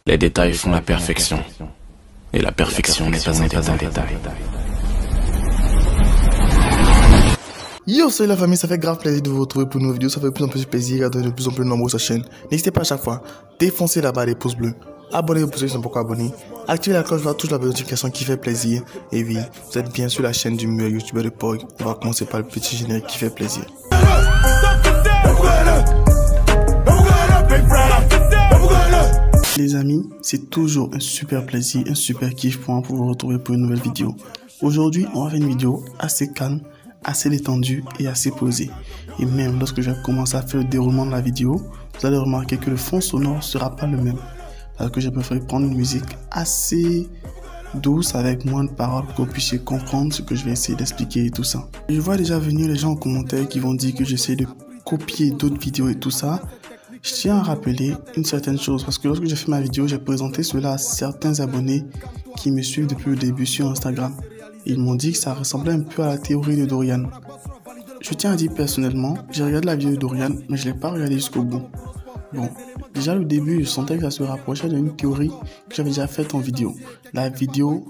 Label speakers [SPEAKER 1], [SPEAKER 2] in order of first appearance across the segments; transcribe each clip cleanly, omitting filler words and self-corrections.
[SPEAKER 1] Les détails font la perfection. Et la perfection n'est pas un détail.
[SPEAKER 2] Yo, salut la famille, ça fait grave plaisir de vous retrouver pour une nouvelle vidéo. Ça fait de plus en plus plaisir de plus en plus nombreux sur la chaîne. N'hésitez pas à chaque fois, défoncez la barre des pouces bleus. Abonnez-vous pour ceux qui sont pas encore abonnés. Activez la cloche pour toucher la notification qui fait plaisir. Et oui, vous êtes bien sur la chaîne du meilleur youtubeur de Pog. On va commencer par le petit générique qui fait plaisir. Les amis, c'est toujours un super plaisir, un super kiff pour moi pour vous retrouver pour une nouvelle vidéo. Aujourd'hui, on va faire une vidéo assez calme, assez détendue et assez posée. Et même lorsque je vais commencer à faire le déroulement de la vidéo, vous allez remarquer que le fond sonore ne sera pas le même. Parce que j'ai préféré prendre une musique assez douce avec moins de paroles pour que vous puissiez comprendre ce que je vais essayer d'expliquer et tout ça. Je vois déjà venir les gens en commentaire qui vont dire que j'essaie de copier d'autres vidéos et tout ça. Je tiens à rappeler une certaine chose parce que lorsque j'ai fait ma vidéo, j'ai présenté cela à certains abonnés qui me suivent depuis le début sur Instagram. Ils m'ont dit que ça ressemblait un peu à la théorie de Dorian. Je tiens à dire personnellement, j'ai regardé la vidéo de Dorian, mais je ne l'ai pas regardé jusqu'au bout. Bon, déjà au début, je sentais que ça se rapprochait d'une théorie que j'avais déjà faite en vidéo. La vidéo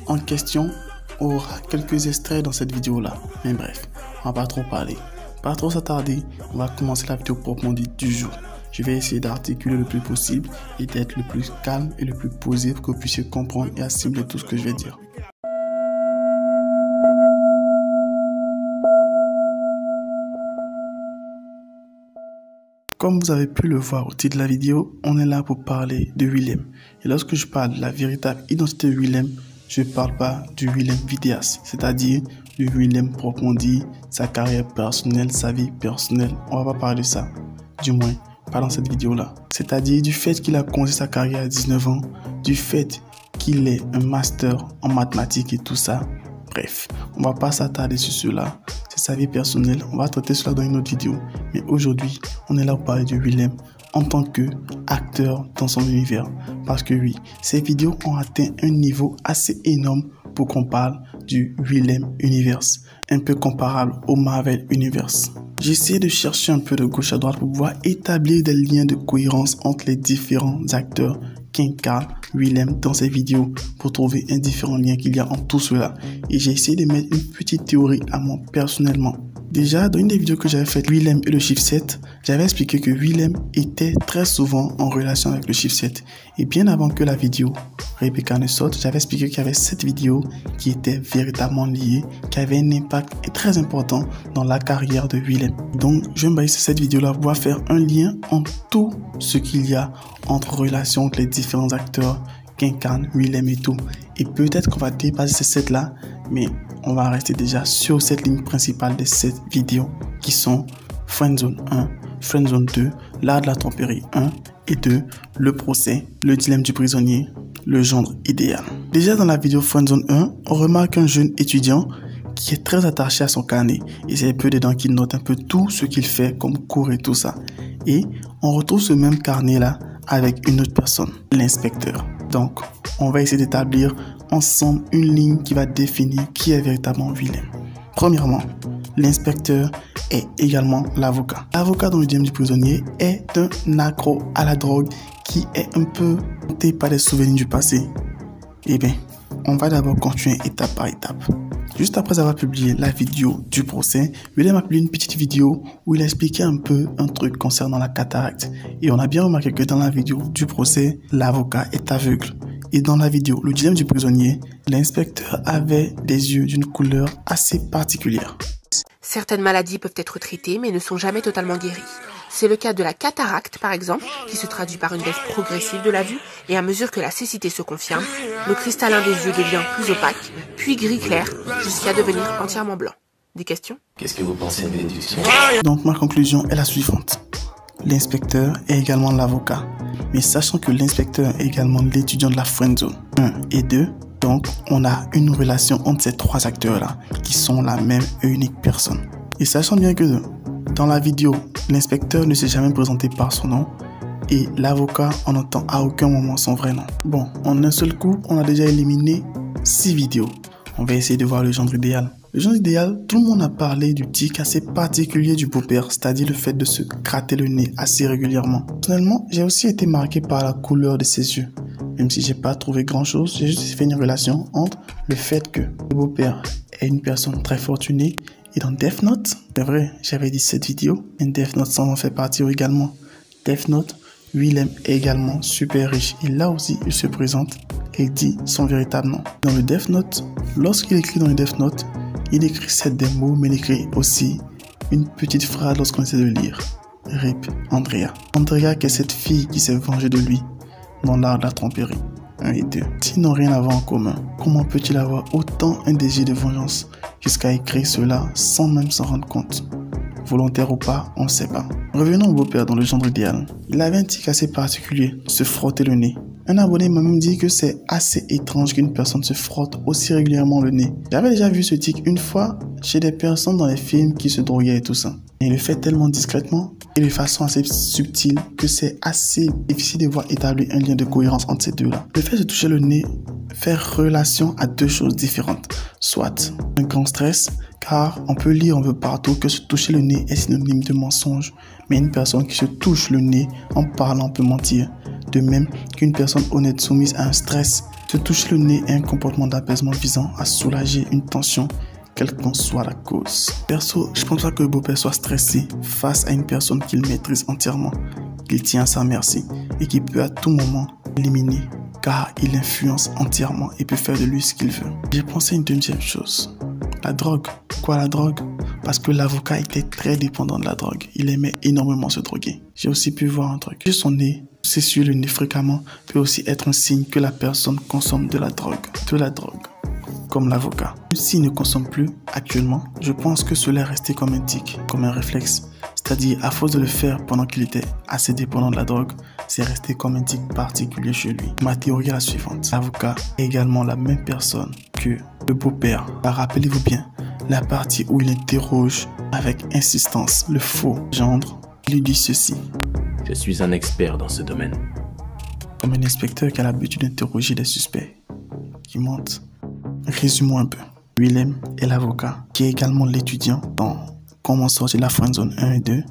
[SPEAKER 2] en question aura quelques extraits dans cette vidéo-là. Mais bref, on va pas trop parler. Pas trop s'attarder, on va commencer la vidéo proprement dite du jour. Je vais essayer d'articuler le plus possible et d'être le plus calme et le plus posé pour que vous puissiez comprendre et assimiler tout ce que je vais dire. Comme vous avez pu le voir au titre de la vidéo, on est là pour parler de Willem. Et lorsque je parle de la véritable identité de Willem, je ne parle pas du Willem vidéaste, c'est-à-dire du Willem proprement dit, sa carrière personnelle, sa vie personnelle. On va pas parler de ça, du moins pas dans cette vidéo-là. C'est-à-dire du fait qu'il a commencé sa carrière à 19 ans, du fait qu'il est un master en mathématiques et tout ça. Bref, on va pas s'attarder sur cela. C'est sa vie personnelle, on va traiter cela dans une autre vidéo. Mais aujourd'hui, on est là pour parler de Willem en tant qu'acteur dans son univers. Parce que oui, ces vidéos ont atteint un niveau assez énorme pour qu'on parle du Willem Universe, un peu comparable au Marvel Universe. J'ai essayé de chercher un peu de gauche à droite pour pouvoir établir des liens de cohérence entre les différents acteurs qu'incarne Willem dans ses vidéos pour trouver un différent lien qu'il y a entre tout cela. Et j'ai essayé de mettre une petite théorie à moi personnellement. Déjà, dans une des vidéos que j'avais faites, Willem et le chiffre 7, j'avais expliqué que Willem était très souvent en relation avec le chiffre 7. Et bien avant que la vidéo Rebecca ne sorte, j'avais expliqué qu'il y avait cette vidéo qui était véritablement liée, qui avait un impact très important dans la carrière de Willem. Donc, je vais me baser sur cette vidéo-là pour pouvoir faire un lien entre tout ce qu'il y a entre relations entre les différents acteurs qu'incarne Willem et tout. Et peut-être qu'on va dépasser ces 7 là, mais on va rester déjà sur cette ligne principale de cette vidéo qui sont Friendzone 1, Friendzone 2, l'art de la tromperie 1 et 2, le procès, le dilemme du prisonnier, le gendre idéal. Déjà dans la vidéo Friendzone 1, on remarque un jeune étudiant qui est très attaché à son carnet et c'est un peu dedans qu'il note un peu tout ce qu'il fait comme cours et tout ça. Et on retrouve ce même carnet là avec une autre personne, l'inspecteur. Donc, on va essayer d'établir ensemble une ligne qui va définir qui est véritablement Willem. Premièrement, l'inspecteur est également l'avocat. L'avocat dans le dilemme du prisonnier est un accro à la drogue qui est un peu hanté par des souvenirs du passé. Eh bien, on va d'abord continuer étape par étape. Juste après avoir publié la vidéo du procès, Willem a publié une petite vidéo où il a expliqué un peu un truc concernant la cataracte. Et on a bien remarqué que dans la vidéo du procès, l'avocat est aveugle. Et dans la vidéo, le dilemme du prisonnier, l'inspecteur avait des yeux d'une couleur assez particulière.
[SPEAKER 3] Certaines maladies peuvent être traitées mais ne sont jamais totalement guéries. C'est le cas de la cataracte par exemple, qui se traduit par une baisse progressive de la vue et à mesure que la cécité se confirme, le cristallin des yeux devient plus opaque, puis gris clair, jusqu'à devenir entièrement blanc. Des questions?
[SPEAKER 1] Qu'est-ce que vous pensez de déduction?
[SPEAKER 2] Donc ma conclusion est la suivante. L'inspecteur est également l'avocat. Mais sachant que l'inspecteur est également l'étudiant de la Friendzone 1 et 2, donc on a une relation entre ces trois acteurs-là qui sont la même et unique personne. Et sachant bien que dans la vidéo, l'inspecteur ne s'est jamais présenté par son nom et l'avocat en entend à aucun moment son vrai nom. Bon, en un seul coup, on a déjà éliminé 6 vidéos. On va essayer de voir le gendre idéal. Le gendre idéal, tout le monde a parlé du tic assez particulier du beau-père, c'est-à-dire le fait de se gratter le nez assez régulièrement. Personnellement, j'ai aussi été marqué par la couleur de ses yeux. Même si j'ai pas trouvé grand-chose, j'ai juste fait une relation entre le fait que le beau-père est une personne très fortunée et dans Death Note, c'est vrai, j'avais dit cette vidéo, mais Death Note s'en en fait partie également. Death Note, Willem est également super riche et là aussi il se présente et dit son véritable nom. Dans le Death Note, lorsqu'il écrit dans le Death Note, il écrit 7 des mots, mais il écrit aussi une petite phrase lorsqu'on essaie de lire. RIP Andrea. Andrea qui est cette fille qui s'est vengée de lui dans l'art de la tromperie. 1 et 2. S'ils n'ont rien à voir en commun, comment peut-il avoir autant un désir de vengeance jusqu'à écrire cela sans même s'en rendre compte? Volontaire ou pas, on ne sait pas. Revenons au beau-père dans le genre idéal. Il avait un tic assez particulier, se frotter le nez. Un abonné m'a même dit que c'est assez étrange qu'une personne se frotte aussi régulièrement le nez. J'avais déjà vu ce tic une fois chez des personnes dans les films qui se droguaient et tout ça. Et il le fait tellement discrètement et de façon assez subtile que c'est assez difficile de voir établir un lien de cohérence entre ces deux-là. Le fait de toucher le nez fait relation à deux choses différentes. Soit un grand stress, car on peut lire un peu partout que se toucher le nez est synonyme de mensonge, mais une personne qui se touche le nez en parlant peut mentir. De même qu'une personne honnête soumise à un stress, se toucher le nez est un comportement d'apaisement visant à soulager une tension, quelle qu'en soit la cause. Perso, je pense pas que le beau-père soit stressé face à une personne qu'il maîtrise entièrement, qu'il tient à sa merci et qui peut à tout moment l'éliminer, car il influence entièrement et peut faire de lui ce qu'il veut. J'ai pensé à une deuxième chose. La drogue. Quoi la drogue? Parce que l'avocat était très dépendant de la drogue. Il aimait énormément se droguer. J'ai aussi pu voir un truc. Son nez, s'essuyer le nez fréquemment peut aussi être un signe que la personne consomme de la drogue. Comme l'avocat. Même s'il ne consomme plus actuellement, je pense que cela est resté comme un tic, comme un réflexe. C'est-à-dire, à force de le faire pendant qu'il était assez dépendant de la drogue, c'est resté comme un tic particulier chez lui. Ma théorie est la suivante. L'avocat est également la même personne que le beau-père. Rappelez-vous bien, la partie où il interroge avec insistance le faux gendre, il lui dit ceci.
[SPEAKER 1] Je suis un expert dans ce domaine.
[SPEAKER 2] Comme un inspecteur qui a l'habitude d'interroger des suspects qui mentent. Résumons un peu. Willem est l'avocat, qui est également l'étudiant dans Comment sortir de la friendzone 1 et 2,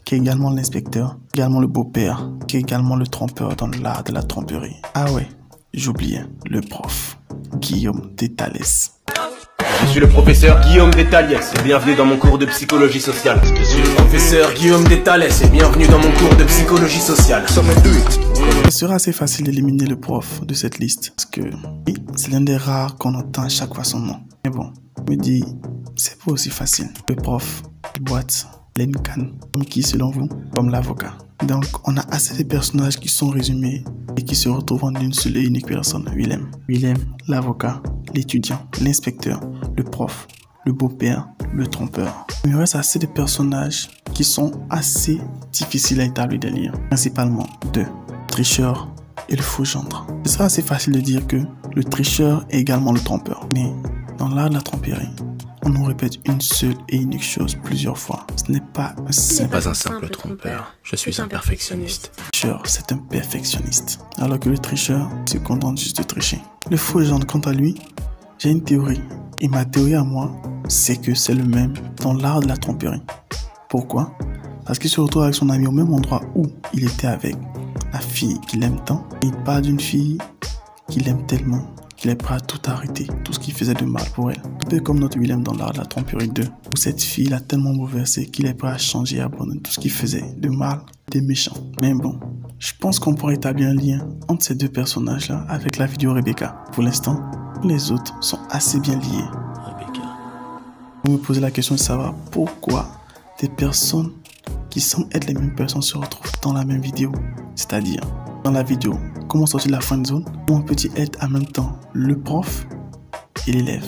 [SPEAKER 2] qui est également l'inspecteur, également le beau-père, qui est également le trompeur dans l'art de la tromperie. Ah ouais, j'oubliais, le prof, Guillaume Déthalès.
[SPEAKER 4] Je suis le professeur Guillaume Déthalès et bienvenue dans mon cours de psychologie sociale. Je suis le professeur Guillaume Déthalès et bienvenue dans mon cours de psychologie sociale.
[SPEAKER 2] Il sera assez facile d'éliminer le prof de cette liste parce que oui, c'est l'un des rares qu'on entend à chaque fois son nom. Mais bon, je me dis, c'est pas aussi facile. Le prof, boîte, l'encan, comme qui selon vous? Comme l'avocat. Donc on a assez de personnages qui sont résumés et qui se retrouvent en une seule et unique personne, Willem. Willem, l'avocat, l'étudiant, l'inspecteur, le prof, le beau-père, le trompeur. Il me reste assez de personnages qui sont assez difficiles à établir des liens. Principalement deux, le tricheur et le faux gendre. Ce sera assez facile de dire que le tricheur est également le trompeur. Mais dans l'art de la tromperie, on nous répète une seule et unique chose plusieurs fois. Ce n'est pas un
[SPEAKER 1] simple trompeur. Je suis un perfectionniste.
[SPEAKER 2] Le tricheur, c'est un perfectionniste. Alors que le tricheur se contente juste de tricher. Le faux gendre, quant à lui, j'ai une théorie. Et ma théorie à moi, c'est que c'est le même dans l'art de la tromperie. Pourquoi? Parce qu'il se retrouve avec son ami au même endroit où il était avec la fille qu'il aime tant. Et il parle d'une fille qu'il aime tellement qu'il est prêt à tout arrêter, tout ce qui faisait de mal pour elle. Un peu comme notre Willem dans l'art de la tromperie 2, où cette fille l'a tellement bouleversé qu'il est prêt à changer et abandonner tout ce qui faisait de mal, des méchants. Mais bon, je pense qu'on pourrait établir un lien entre ces deux personnages-là avec la vidéo Rebecca. Pour l'instant, les autres sont assez bien liés.
[SPEAKER 1] Rebecca.
[SPEAKER 2] Vous me posez la question de savoir pourquoi des personnes qui semblent être les mêmes personnes se retrouvent dans la même vidéo. C'est-à-dire, dans la vidéo Comment sortir de la friendzone, où on peut être en même temps le prof et l'élève.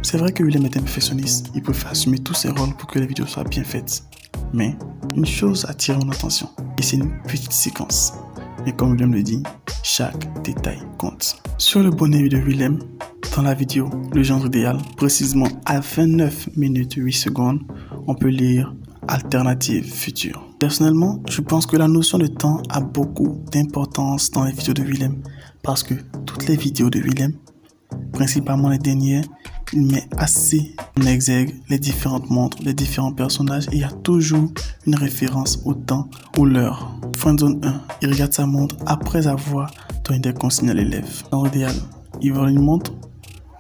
[SPEAKER 2] C'est vrai que Willem est un perfectionniste, il peut faire assumer tous ses rôles pour que les vidéos soient bien faites. Mais une chose attire mon attention, et c'est une petite séquence. Mais comme Willem le dit, chaque détail compte. Sur le bonnet de Willem, dans la vidéo Le gendre idéal, précisément à 29 minutes 8 secondes, on peut lire Alternative future. Personnellement, je pense que la notion de temps a beaucoup d'importance dans les vidéos de Willem parce que toutes les vidéos de Willem, principalement les dernières, il met assez en exergue les différentes montres, les différents personnages et il y a toujours une référence au temps ou l'heure. Friendzone 1, il regarde sa montre après avoir donné des consignes à l'élève. Dans l'idéal, il veut une montre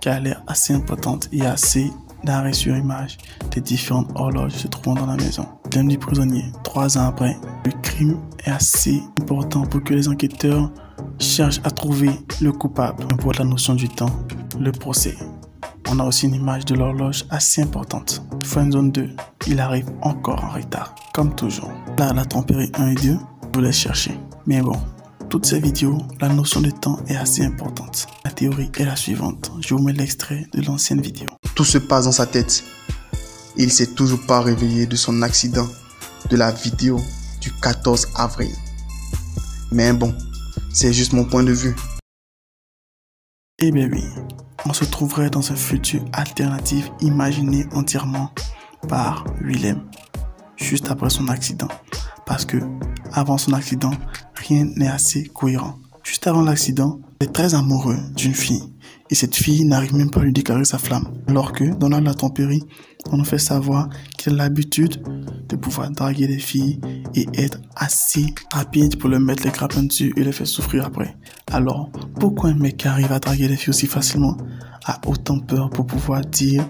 [SPEAKER 2] qui a l'air assez importante et assez d'arrêt sur image des différentes horloges se trouvant dans la maison. Dilemme du prisonnier, 3 ans après, le crime est assez important pour que les enquêteurs cherchent à trouver le coupable. Pour la notion du temps, le procès. On a aussi une image de l'horloge assez importante. Friendzone 2, il arrive encore en retard, comme toujours. Là, la tempérie 1 et 2, vous les cherchez. Mais bon, toutes ces vidéos, la notion de temps est assez importante. La théorie est la suivante. Je vous mets l'extrait de l'ancienne vidéo.
[SPEAKER 5] Tout se passe dans sa tête. Il s'est toujours pas réveillé de son accident de la vidéo du 14 avril. Mais bon, c'est juste mon point de vue.
[SPEAKER 2] Eh bien oui, on se trouverait dans un futur alternatif imaginé entièrement par Willem, juste après son accident. Parce que, avant son accident, rien n'est assez cohérent. Juste avant l'accident, il est très amoureux d'une fille. Et cette fille n'arrive même pas à lui déclarer sa flamme. Alors que, dans la tempérie, on nous fait savoir qu'il a l'habitude de pouvoir draguer les filles et être assez rapide pour leur mettre les grappins dessus et les faire souffrir après. Alors, pourquoi un mec qui arrive à draguer les filles aussi facilement a autant peur pour pouvoir dire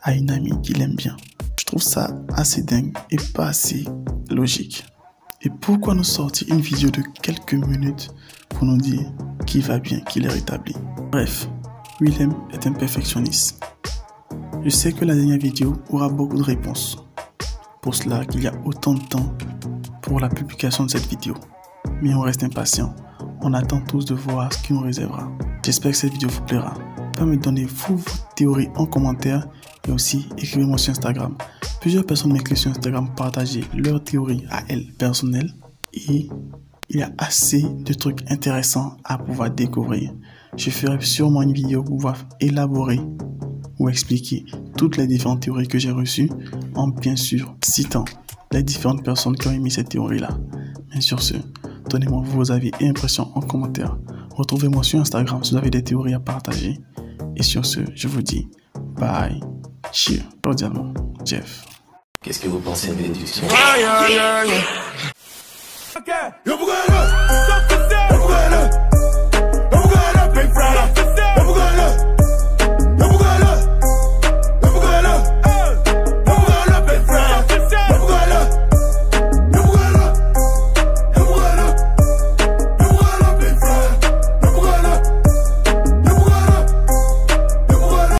[SPEAKER 2] à une amie qu'il aime bien? Je trouve ça assez dingue et pas assez logique. Et pourquoi nous sortir une vidéo de quelques minutes pour nous dire qu'il va bien, qu'il est rétabli? Bref, Willem est un perfectionniste. Je sais que la dernière vidéo aura beaucoup de réponses. Pour cela qu'il y a autant de temps pour la publication de cette vidéo. Mais on reste impatient. On attend tous de voir ce qu'il nous réservera. J'espère que cette vidéo vous plaira. Pouvez me donner vos théories en commentaire et aussi écrivez-moi sur Instagram. Plusieurs personnes m'écrivent sur Instagram pour partager leurs théories à elles personnelles et il y a assez de trucs intéressants à pouvoir découvrir. Je ferai sûrement une vidéo pour pouvoir élaborer ou expliquer toutes les différentes théories que j'ai reçues en bien sûr citant les différentes personnes qui ont émis cette théorie-là. Mais sur ce, donnez-moi vos avis et impressions en commentaire. Retrouvez-moi sur Instagram si vous avez des théories à partager. Et sur ce, je vous dis bye, cheers, cordialement, Jeff.
[SPEAKER 1] Qu'est-ce que vous pensez de déduction?
[SPEAKER 6] Okay.